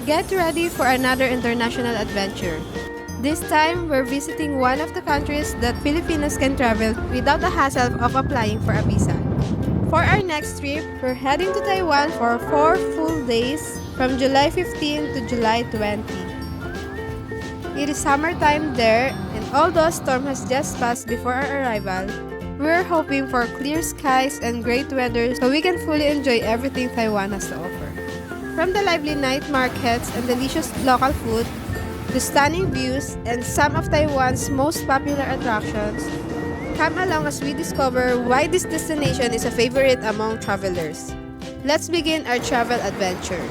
Get ready for another international adventure. This time, we're visiting one of the countries that Filipinos can travel without the hassle of applying for a visa. For our next trip, we're heading to Taiwan for 4 full days from July 15 to July 20. It is summertime there, and although storm has just passed before our arrival, we're hoping for clear skies and great weather so we can fully enjoy everything Taiwan has to offer. From the lively night markets and delicious local food, to stunning views and some of Taiwan's most popular attractions, come along as we discover why this destination is a favorite among travelers. Let's begin our travel adventure.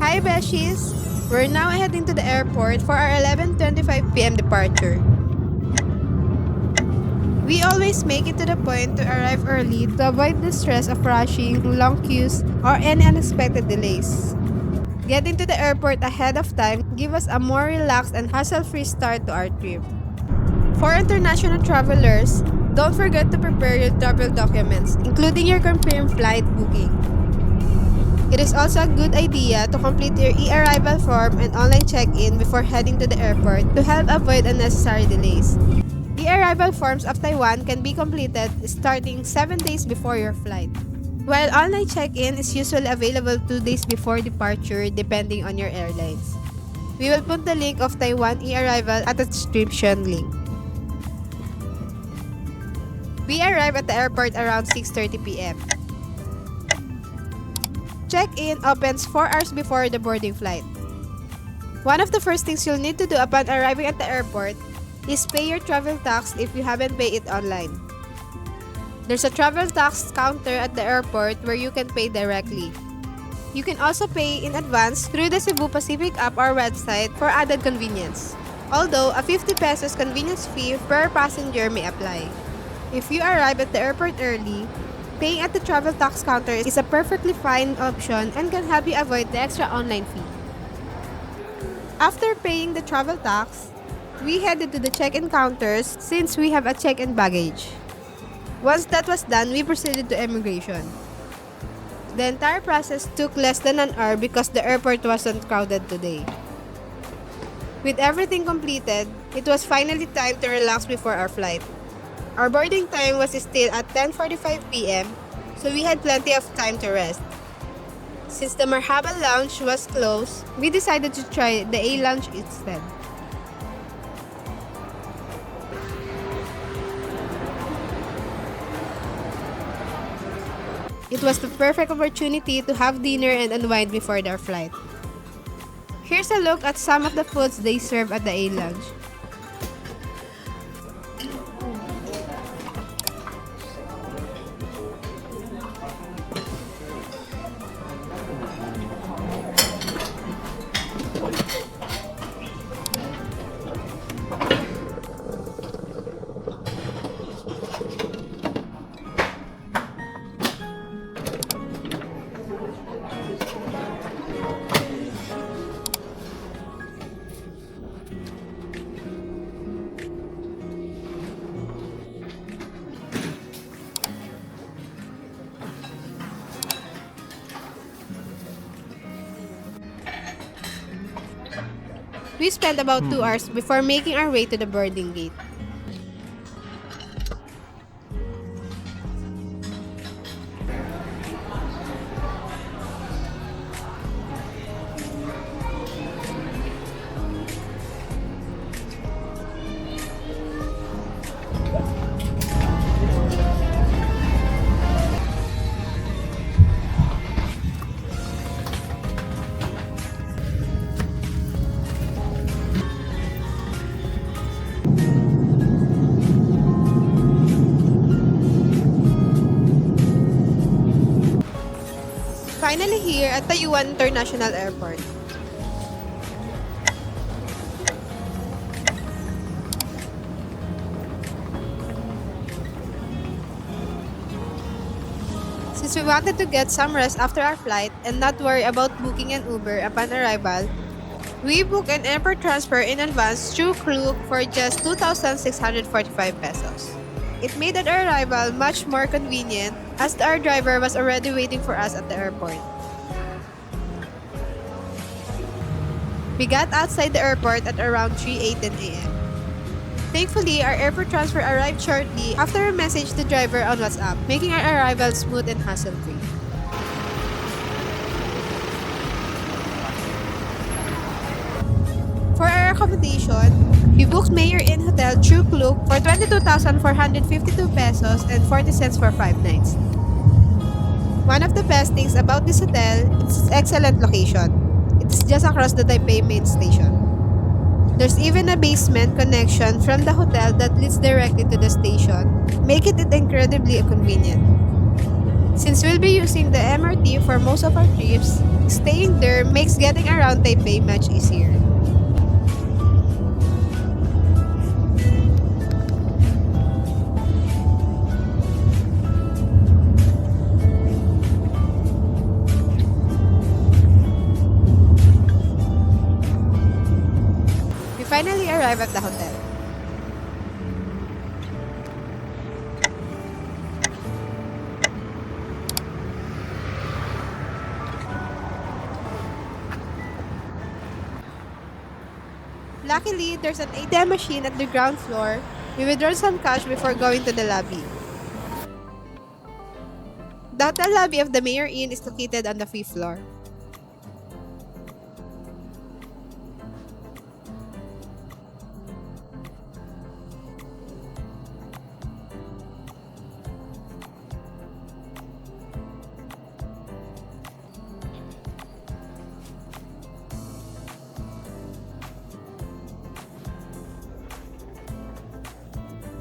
Hi Beshies! We're now heading to the airport for our 11:25 p.m. departure. We always make it to the point to arrive early to avoid the stress of rushing, long queues, or any unexpected delays. Getting to the airport ahead of time gives us a more relaxed and hassle-free start to our trip. For international travelers, don't forget to prepare your travel documents, including your confirmed flight booking. It is also a good idea to complete your eARRIVAL form and online check-in before heading to the airport to help avoid unnecessary delays. eARRIVAL forms of Taiwan can be completed starting 7 days before your flight, while online check-in is usually available 2 days before departure depending on your airlines. We will put the link of Taiwan eARRIVAL at the description link. We arrive at the airport around 6:30 p.m. Check-in opens 4 hours before the boarding flight. One of the first things you'll need to do upon arriving at the airport is pay your travel tax if you haven't paid it online. There's a travel tax counter at the airport where you can pay directly. You can also pay in advance through the Cebu Pacific app or website for added convenience, although a 50 pesos convenience fee per passenger may apply. If you arrive at the airport early, paying at the travel tax counter is a perfectly fine option and can help you avoid the extra online fee. After paying the travel tax, we headed to the check-in counters since we have a check-in baggage. Once that was done, we proceeded to immigration. The entire process took less than an hour because the airport wasn't crowded today. With everything completed, it was finally time to relax before our flight. Our boarding time was still at 10:45 p.m., so we had plenty of time to rest. Since the Marhaba Lounge was closed, we decided to try the A Lounge instead. It was the perfect opportunity to have dinner and unwind before their flight. Here's a look at some of the foods they serve at the A Lounge. We spent about 2 hours before making our way to the boarding gate. Finally here at Taoyuan International Airport. Since we wanted to get some rest after our flight and not worry about booking an Uber upon arrival, We booked an airport transfer in advance through Klook for just 2,645 pesos. It made our arrival much more convenient as our driver was already waiting for us at the airport. We got outside the airport at around 3:18 a.m. Thankfully, our airport transfer arrived shortly after a message to the driver on WhatsApp, making our arrival smooth and hassle-free. For our accommodation, we booked Mayor Inn Hotel through Klook for 22,452 pesos and 40 cents for 5 nights. One of the best things about this hotel is its excellent location. It is just across the Taipei main station. There's even a basement connection from the hotel that leads directly to the station, making it incredibly convenient. Since we'll be using the MRT for most of our trips, staying there makes getting around Taipei much easier. We finally arrived at the hotel. Luckily, there's an ATM machine at the ground floor. We withdraw some cash before going to the lobby. The hotel lobby of the Mayor Inn is located on the 5th floor.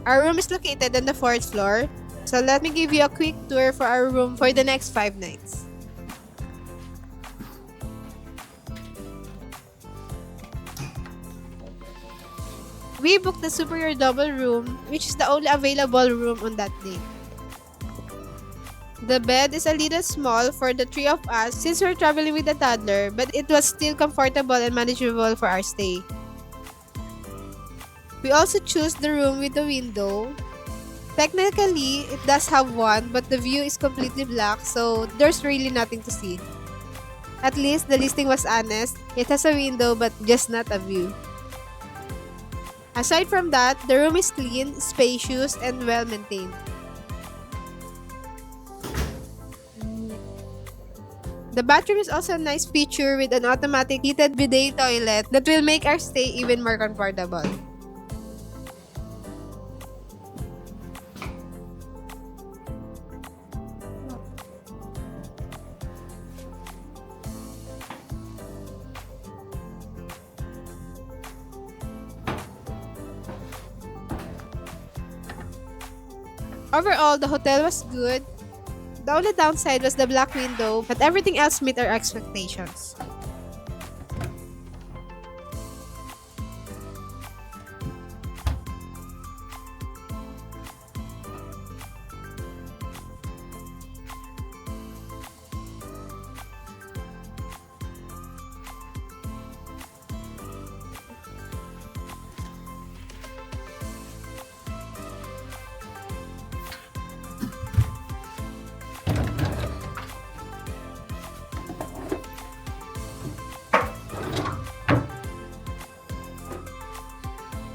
Our room is located on the 4th floor, so let me give you a quick tour for our room for the next 5 nights. We booked the superior double room, which is the only available room on that day. The bed is a little small for the 3 of us since we're traveling with a toddler, but it was still comfortable and manageable for our stay. We also choose the room with the window. Technically, it does have one, but the view is completely black, so there's really nothing to see. At least the listing was honest. It has a window but just not a view. Aside from that, the room is clean, spacious, and well maintained. The bathroom is also a nice feature with an automatic heated bidet toilet that will make our stay even more comfortable. Overall, the hotel was good. The only downside was the black window, but everything else met our expectations.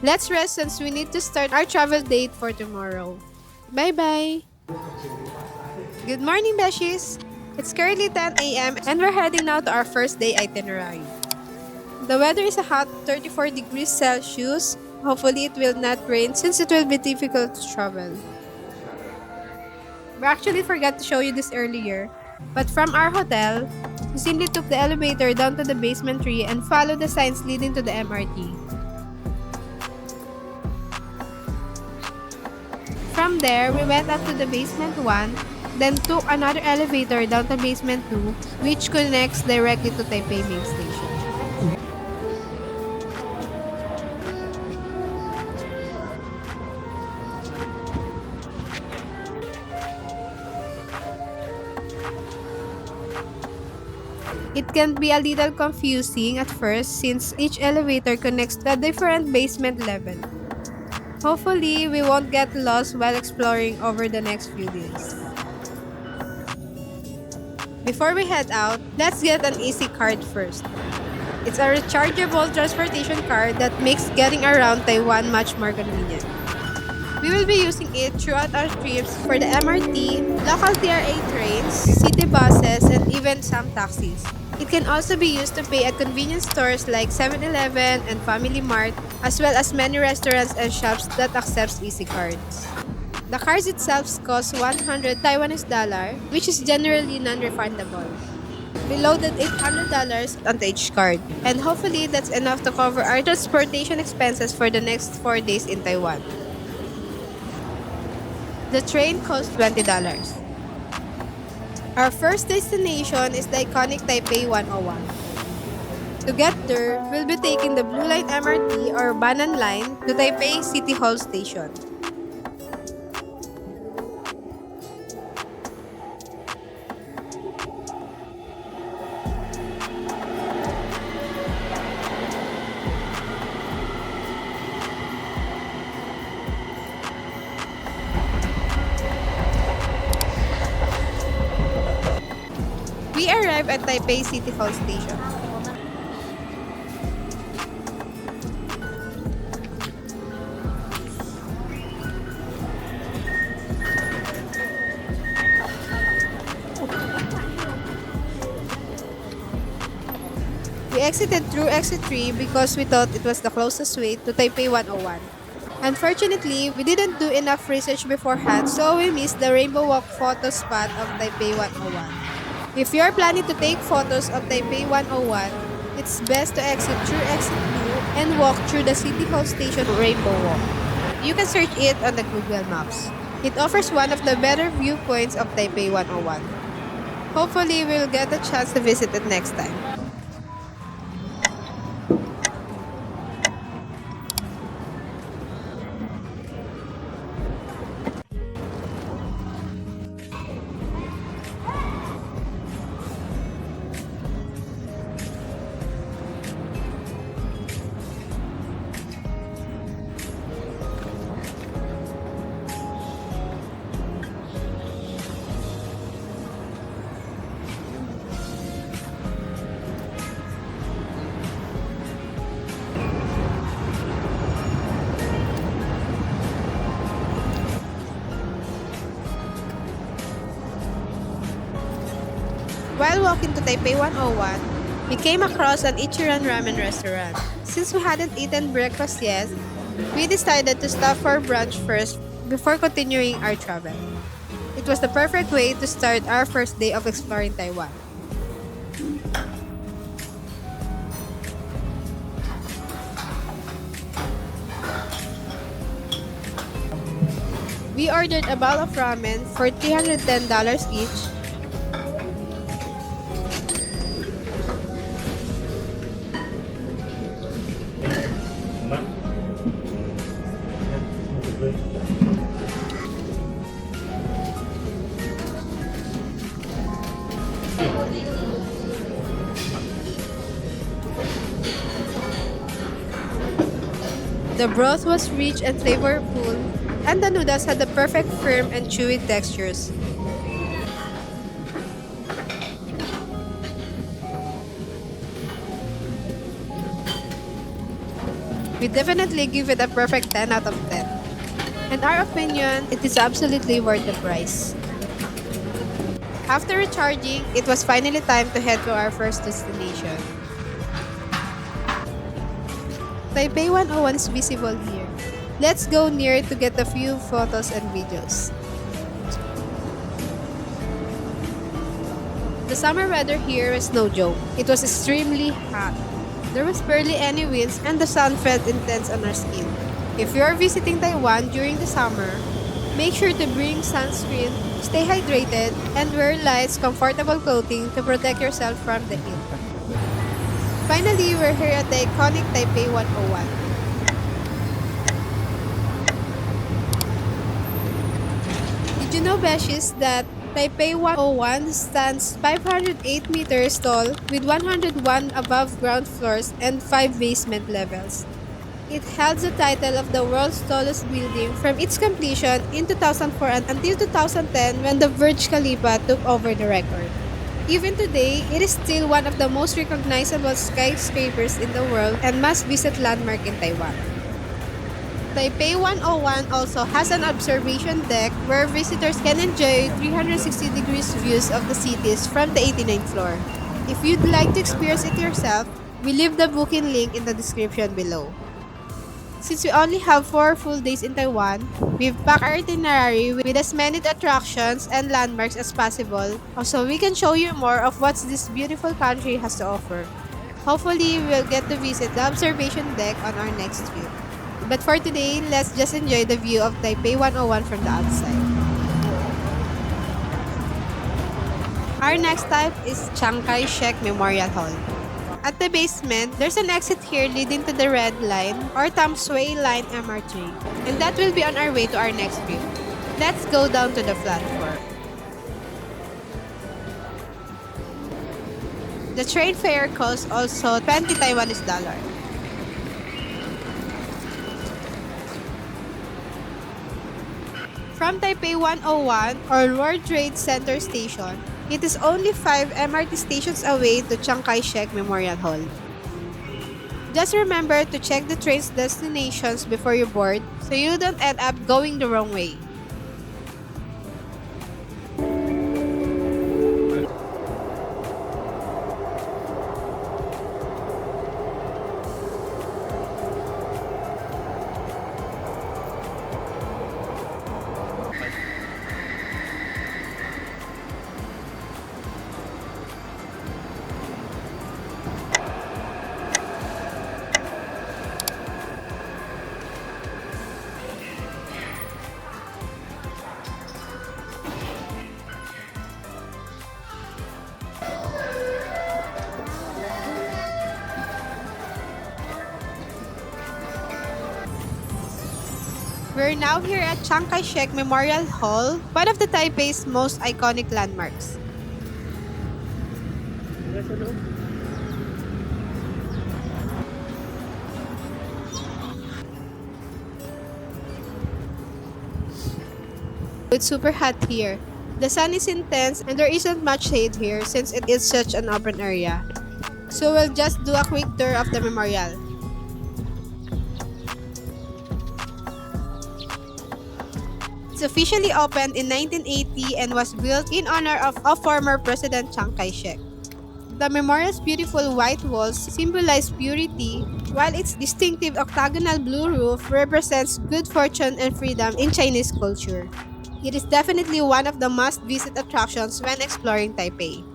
Let's rest since we need to start our travel date for tomorrow. Bye-bye! Good morning, Beshies! It's currently 10 a.m. and we're heading now to our first day itinerary. The weather is a hot 34 degrees Celsius. Hopefully it will not rain since it will be difficult to travel. We actually forgot to show you this earlier, but from our hotel, we simply took the elevator down to the basement 3 and followed the signs leading to the MRT. From there, we went up to the basement 1, then took another elevator down to basement 2, which connects directly to Taipei main station. It can be a little confusing at first since each elevator connects to a different basement level. Hopefully, we won't get lost while exploring over the next few days. Before we head out, let's get an easy card first. It's a rechargeable transportation card that makes getting around Taiwan much more convenient. We will be using it throughout our trips for the MRT, local TRA trains, city buses, and even some taxis. It can also be used to pay at convenience stores like 7-Eleven and Family Mart, as well as many restaurants and shops that accepts Easy cards. The cards itself cost 100 Taiwanese dollar, which is generally non-refundable. We loaded $800 onto each card, and hopefully that's enough to cover our transportation expenses for the next 4 days in Taiwan. The train costs $20. Our first destination is the iconic Taipei 101. To get there, we'll be taking the Blue Line MRT or Banan Line to Taipei City Hall Station. We arrive at Taipei City Hall Station. We exited through exit 3 because we thought it was the closest way to Taipei 101. Unfortunately, we didn't do enough research beforehand, so we missed the Rainbow Walk photo spot of Taipei 101. If you are planning to take photos of Taipei 101, it's best to exit through exit 2 and walk through the City Hall Station Rainbow Walk. You can search it on the Google Maps. It offers one of the better viewpoints of Taipei 101. Hopefully, we'll get a chance to visit it next time. While walking to Taipei 101, we came across an Ichiran ramen restaurant. Since we hadn't eaten breakfast yet, we decided to stop for brunch first before continuing our travel. It was the perfect way to start our first day of exploring Taiwan. We ordered a bowl of ramen for $310 each. The broth was rich and flavorful, and the noodles had the perfect firm and chewy textures. We definitely give it a perfect 10 out of 10. In our opinion, it is absolutely worth the price. After recharging, it was finally time to head to our first destination. Taipei 101 is visible here. Let's go near to get a few photos and videos. The summer weather here is no joke. It was extremely hot. There was barely any winds and the sun felt intense on our skin. If you are visiting Taiwan during the summer, make sure to bring sunscreen, stay hydrated, and wear light, comfortable clothing to protect yourself from the heat. Finally, we're here at the iconic Taipei 101. Did you know, Beshies, that Taipei 101 stands 508 meters tall with 101 above ground floors and 5 basement levels. It held the title of the world's tallest building from its completion in 2004 until 2010 when the Burj Khalifa took over the record. Even today, it is still one of the most recognizable skyscrapers in the world and must-visit landmark in Taiwan. Taipei 101 also has an observation deck where visitors can enjoy 360 degrees views of the cities from the 89th floor. If you'd like to experience it yourself, we leave the booking link in the description below. Since we only have 4 full days in Taiwan, we've packed our itinerary with as many attractions and landmarks as possible so we can show you more of what this beautiful country has to offer. Hopefully, we'll get to visit the observation deck on our next trip. But for today, let's just enjoy the view of Taipei 101 from the outside. Our next stop is Chiang Kai-Shek Memorial Hall. At the basement, there's an exit here leading to the Red Line or Tamsui Line MRT, and that will be on our way to our next trip. Let's go down to the platform. The train fare costs also 20 Taiwanese dollar. From Taipei 101 or World Trade Center Station, it is only 5 MRT stations away to Chiang Kai-Shek Memorial Hall. Just remember to check the train's destinations before you board so you don't end up going the wrong way. We're now here at Chiang Kai-Shek Memorial Hall, one of the Taipei's most iconic landmarks. It's super hot here. The sun is intense and there isn't much shade here since it is such an open area. So we'll just do a quick tour of the memorial. It's officially opened in 1980 and was built in honor of former President Chiang Kai-Shek. The memorial's beautiful white walls symbolize purity, while its distinctive octagonal blue roof represents good fortune and freedom in Chinese culture. It is definitely one of the must-visit attractions when exploring Taipei.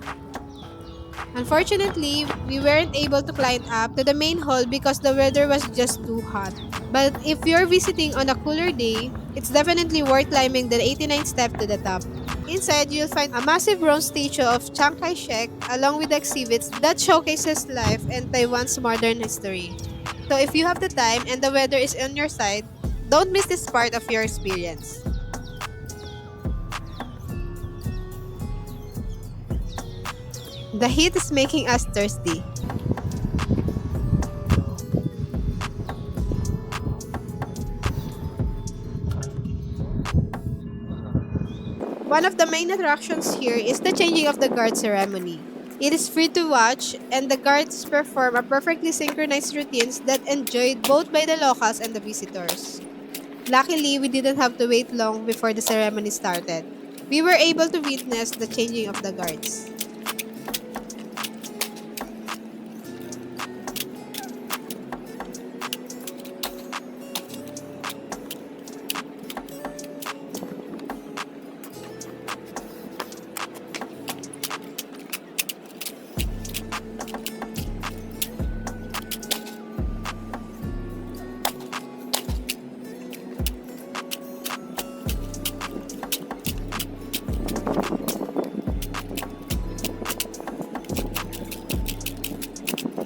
Unfortunately, we weren't able to climb up to the main hall because the weather was just too hot. But if you're visiting on a cooler day, it's definitely worth climbing the 89th step to the top. Inside, you'll find a massive bronze statue of Chiang Kai-Shek along with exhibits that showcases life and Taiwan's modern history. So if you have the time and the weather is on your side, don't miss this part of your experience. The heat is making us thirsty. One of the main attractions here is the changing of the guard ceremony. It is free to watch, and the guards perform a perfectly synchronized routines that enjoyed both by the locals and the visitors. Luckily, we didn't have to wait long before the ceremony started. We were able to witness the changing of the guards.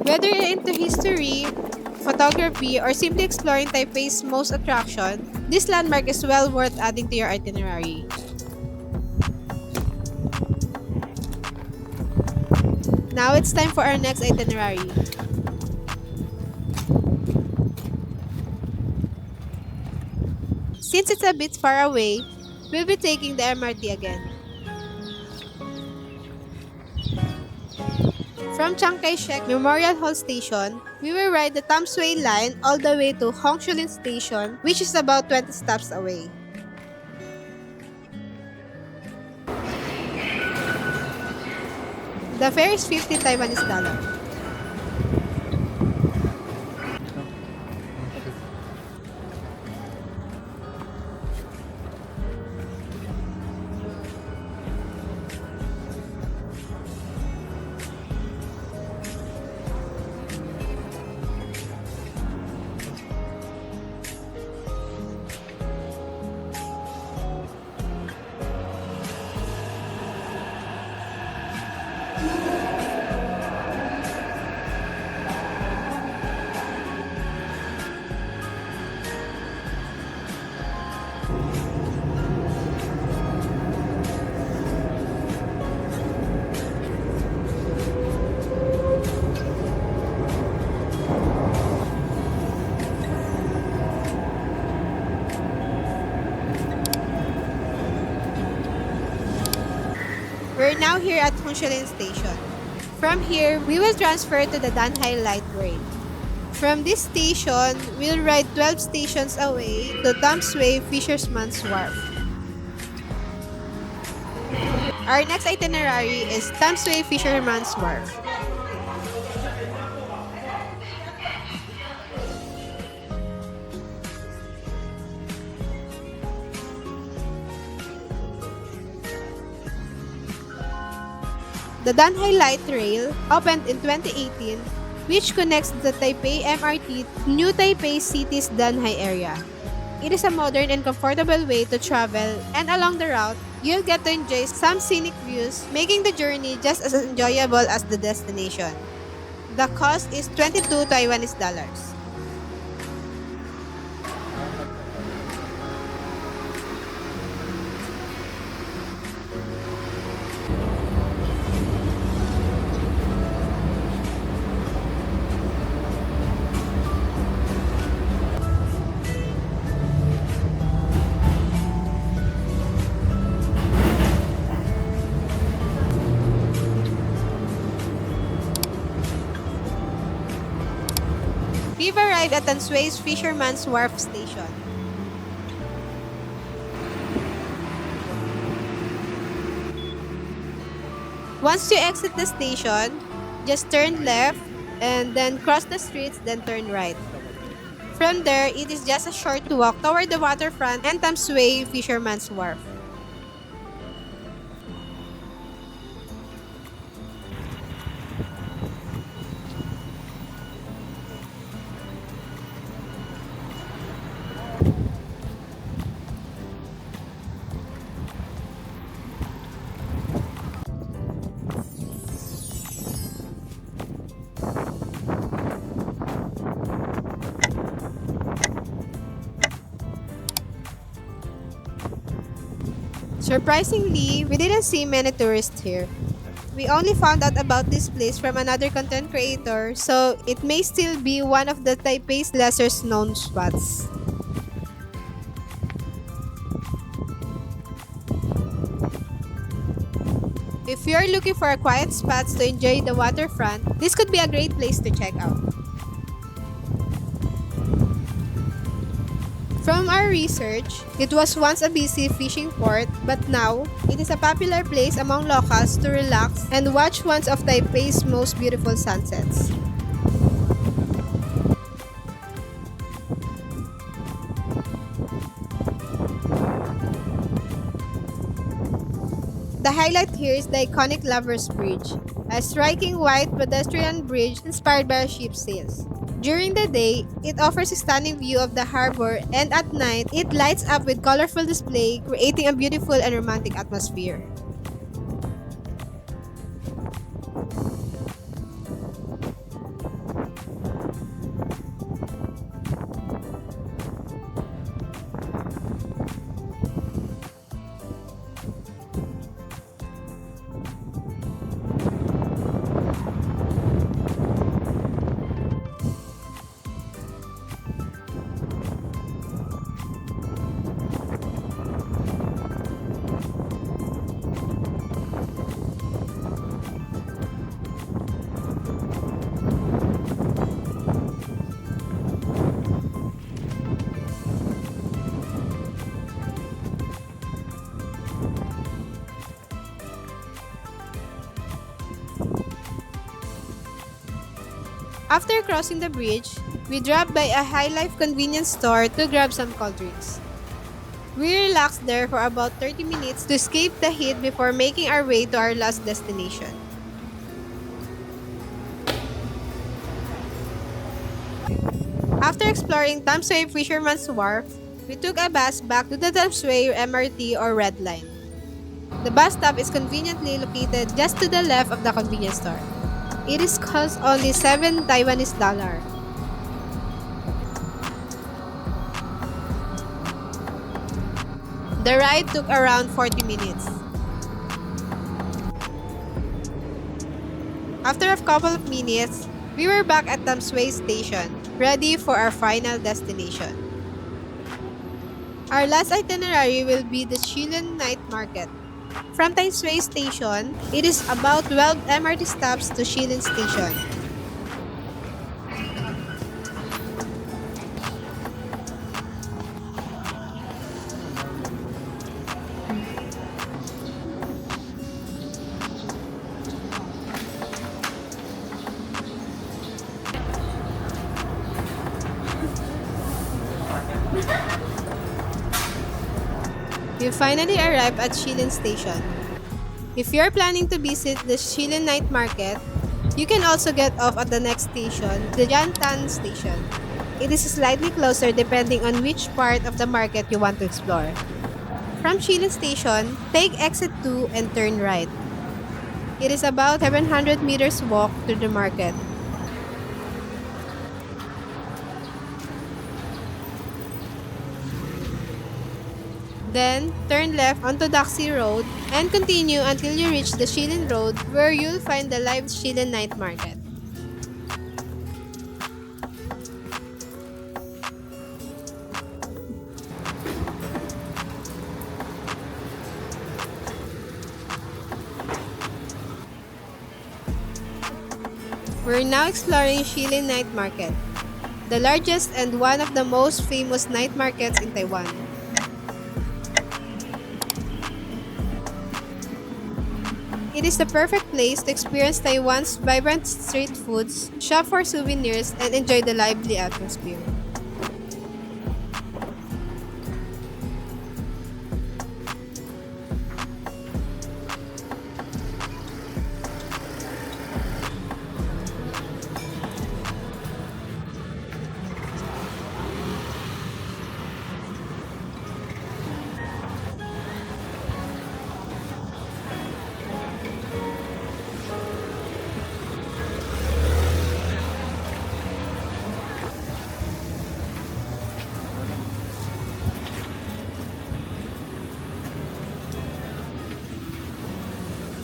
Whether you're into history, photography, or simply exploring Taipei's most attraction, this landmark is well worth adding to your itinerary. Now it's time for our next itinerary. Since it's a bit far away, we'll be taking the MRT again. From Chiang Kai-Shek Memorial Hall Station, we will ride the Tamsui line all the way to Shilin Station, which is about 20 stops away. The fare is 50 Taiwanese dollar. We're now here at Shilin Station. From here, we will transfer to the Danhai Light Rail. From this station, we'll ride 12 stations away to Tamsui Fisherman's Wharf. Our next itinerary is Tamsui Fisherman's Wharf. The Danhai Light Rail opened in 2018, which connects the Taipei MRT to New Taipei City's Danhai area. It is a modern and comfortable way to travel, and along the route, you'll get to enjoy some scenic views, making the journey just as enjoyable as the destination. The cost is 22 Taiwanese dollars. We've arrived at Tamsui's Fisherman's Wharf Station. Once you exit the station, just turn left and then cross the streets, then turn right. From there, it is just a short walk toward the waterfront and Tamsui Fisherman's Wharf. Surprisingly, we didn't see many tourists here. We only found out about this place from another content creator, so it may still be one of the Taipei's lesser known spots. If you're looking for a quiet spots to enjoy the waterfront, this could be a great place to check out. From our research, it was once a busy fishing port, but now, it is a popular place among locals to relax and watch one of Taipei's most beautiful sunsets. The highlight here is the iconic Lover's Bridge, a striking white pedestrian bridge inspired by a ship's sails. During the day, it offers a stunning view of the harbor, and at night, it lights up with colorful display, creating a beautiful and romantic atmosphere. After crossing the bridge, we dropped by a high life convenience store to grab some cold drinks. We relaxed there for about 30 minutes to escape the heat before making our way to our last destination. After exploring Tamsui Fisherman's Wharf, we took a bus back to the Tamsui MRT or Red Line. The bus stop is conveniently located just to the left of the convenience store. It is cost only 7 Taiwanese dollar. The ride took around 40 minutes. After a couple of minutes, we were back at Tamsui station, ready for our final destination. Our last itinerary will be the Shilin night market. From Tamsui station, it is about 12 MRT stops to Shilin station. We finally arrived at Shilin Station. If you're planning to visit the Shilin Night Market, you can also get off at the next station, the Yantan Station. It is slightly closer depending on which part of the market you want to explore. From Shilin Station, take exit 2 and turn right. It is about 700 meters walk to the market. Then, turn left onto Daxi Road and continue until you reach the Shilin Road where you'll find the live Shilin Night Market. We're now exploring Shilin Night Market, the largest and one of the most famous night markets in Taiwan. It is the perfect place to experience Taiwan's vibrant street foods, shop for souvenirs, and enjoy the lively atmosphere.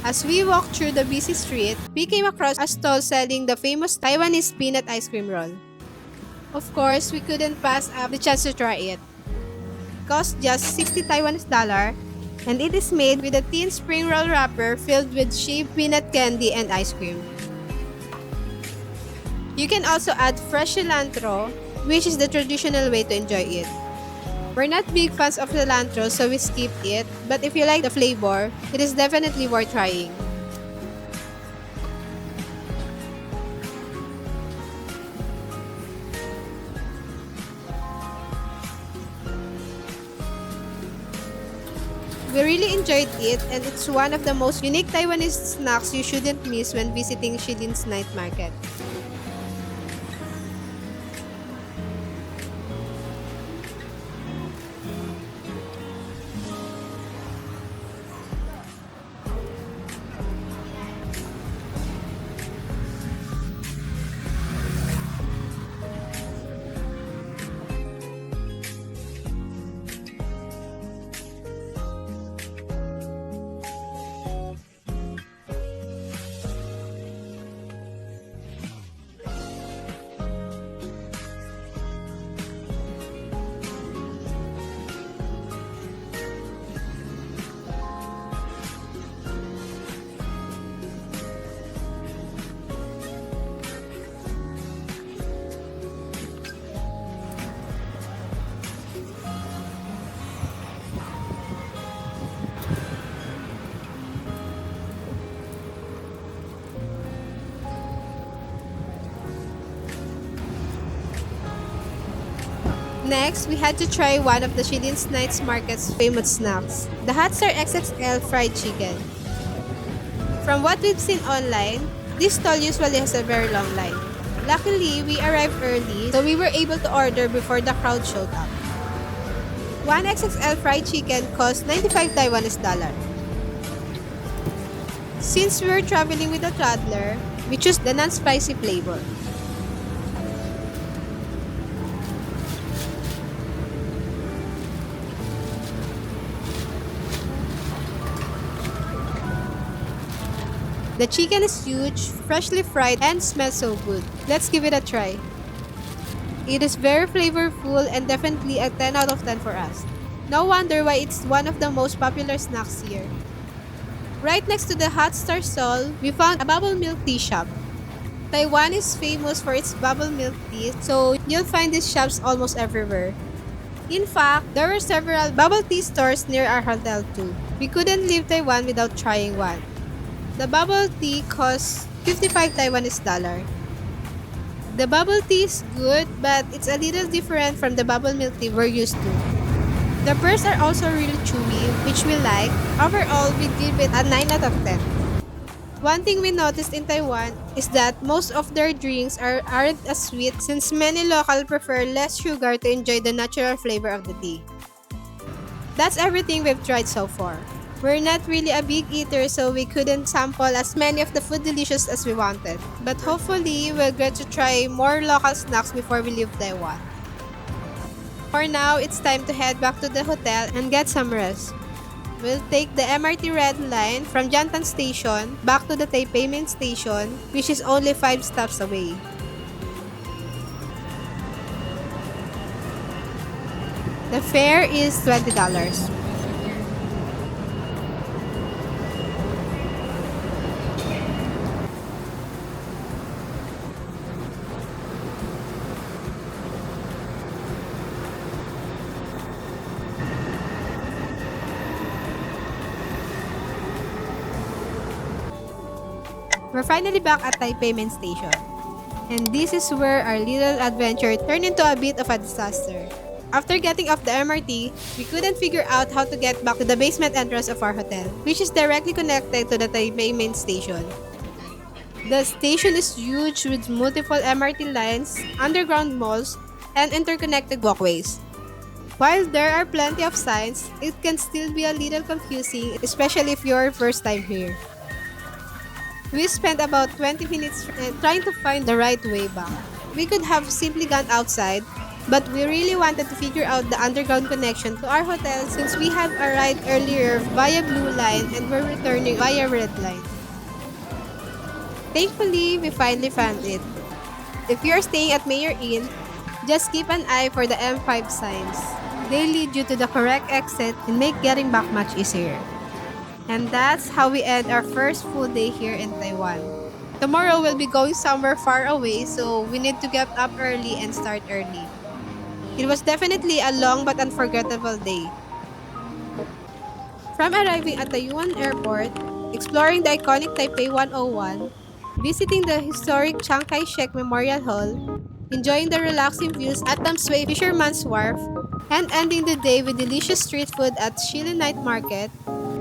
As we walked through the busy street, we came across a stall selling the famous Taiwanese peanut ice cream roll. Of course, we couldn't pass up the chance to try it. It costs just 60 Taiwanese dollar, and it is made with a thin spring roll wrapper filled with shaved peanut candy and ice cream. You can also add fresh cilantro, which is the traditional way to enjoy it. We're not big fans of cilantro, so we skip it, but if you like the flavor, it is definitely worth trying. We really enjoyed it, and it's one of the most unique Taiwanese snacks you shouldn't miss when visiting Shilin's night market. Next, we had to try one of the Shilin's Night Market's famous snacks, the Hot Star XXL fried chicken. From what we've seen online, this stall usually has a very long line. Luckily, we arrived early, so we were able to order before the crowd showed up. One XXL fried chicken cost 95 Taiwanese dollar. Since we were traveling with a toddler, we chose the non-spicy flavor. The chicken is huge, freshly fried, and smells so good. Let's give it a try. It is very flavorful and definitely a 10 out of 10 for us. No wonder why it's one of the most popular snacks here. Right next to the Hot Star stall, we found a bubble milk tea shop. Taiwan is famous for its bubble milk tea, so you'll find these shops almost everywhere. In fact, there were several bubble tea stores near our hotel too. We couldn't leave Taiwan without trying one. The bubble tea costs 55 Taiwanese dollar. The bubble tea is good, but it's a little different from the bubble milk tea we're used to. The pearls are also really chewy, which we like. Overall, we give it a 9 out of 10. One thing we noticed in Taiwan is that most of their drinks aren't as sweet since many locals prefer less sugar to enjoy the natural flavor of the tea. That's everything we've tried so far. We're not really a big eater, so we couldn't sample as many of the food delicious as we wanted. But hopefully, we'll get to try more local snacks before we leave Taiwan. For now, it's time to head back to the hotel and get some rest. We'll take the MRT Red Line from Jantan Station back to the Taipei main station, which is only 5 stops away. The fare is $20. We're finally back at Taipei main station. And this is where our little adventure turned into a bit of a disaster. After getting off the MRT, we couldn't figure out how to get back to the basement entrance of our hotel, which is directly connected to the Taipei main station. The station is huge with multiple MRT lines, underground malls, and interconnected walkways. While there are plenty of signs, it can still be a little confusing, especially if you're first time here. We spent about 20 minutes trying to find the right way back. We could have simply gone outside, but we really wanted to figure out the underground connection to our hotel since we had arrived earlier via Blue Line and were returning via Red Line. Thankfully, we finally found it. If you're staying at Mayor Inn, just keep an eye for the M5 signs. They lead you to the correct exit and make getting back much easier. And that's how we end our first full day here in Taiwan. Tomorrow we'll be going somewhere far away, so we need to get up early and start early. It was definitely a long but unforgettable day. From arriving at Taoyuan Airport, exploring the iconic Taipei 101, visiting the historic Chiang Kai-Shek Memorial Hall, enjoying the relaxing views at Tamsui Fisherman's Wharf, and ending the day with delicious street food at Shilin Night Market,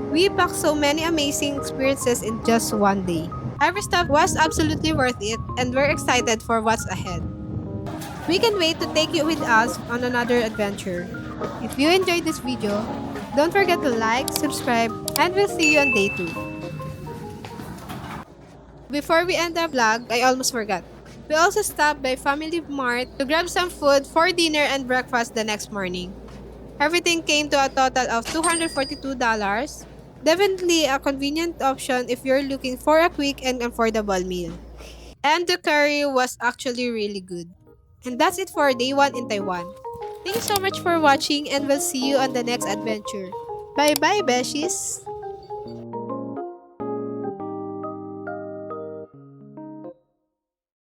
we packed so many amazing experiences in just one day. Every stop was absolutely worth it, and we're excited for what's ahead. We can't wait to take you with us on another adventure. If you enjoyed this video, don't forget to like, subscribe, and we'll see you on day 2. Before we end the vlog, I almost forgot. We also stopped by Family Mart to grab some food for dinner and breakfast the next morning. Everything came to a total of $242. Definitely a convenient option if you're looking for a quick and affordable meal. And the curry was actually really good. And that's it for day 1 in Taiwan. Thank you so much for watching and we'll see you on the next adventure. Bye bye, beshies!